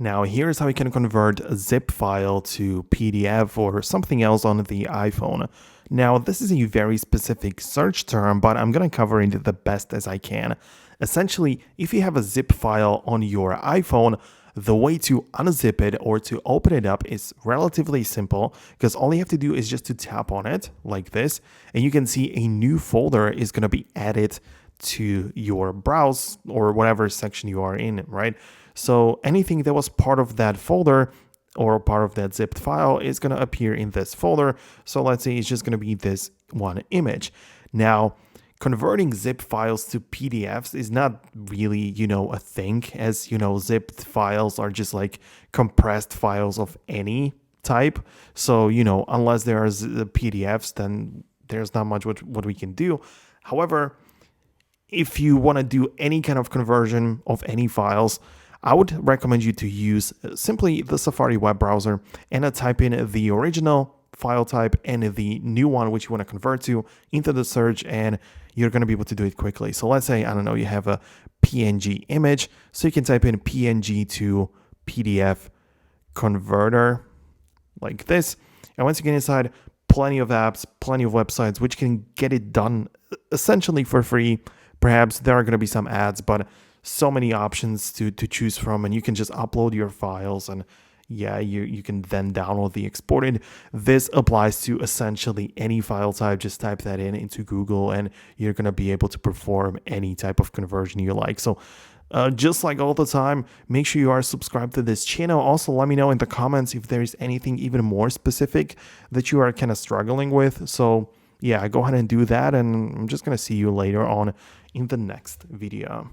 Now, here's how you can convert a zip file to PDF or something else on the iPhone. Now, this is a very specific search term, but I'm going to cover it the best as I can. Essentially, if you have a zip file on your iPhone, the way to unzip it or to open it up is relatively simple because all you have to do is just to tap on it like this, and you can see a new folder is going to be added to your browse or whatever section you are in, right? So anything that was part of that folder or part of that zipped file is going to appear in this folder. So let's say it's just going to be this one image. Now, converting zip files to PDFs is not really, a thing, as zipped files are just like compressed files of any type. So, unless there are PDFs, then there's not much what we can do. However, if you want to do any kind of conversion of any files, I would recommend you to use simply the Safari web browser and type in the original file type and the new one which you want to convert to into the search, and you're going to be able to do it quickly. So let's say, I don't know, you have a PNG image, so you can type in PNG to PDF converter like this. And once you get inside, plenty of apps, plenty of websites which can get it done essentially for free. Perhaps there are going to be some ads, but so many options to choose from, and you can just upload your files, and yeah, you can then download the exported. This applies to essentially any file type. Just type that in into Google and you're going to be able to perform any type of conversion you like. So just like all the time, make sure you are subscribed to this channel. Also, let me know in the comments if there is anything even more specific that you are kind of struggling with. So yeah, go ahead and do that, and I'm just going to see you later on in the next video.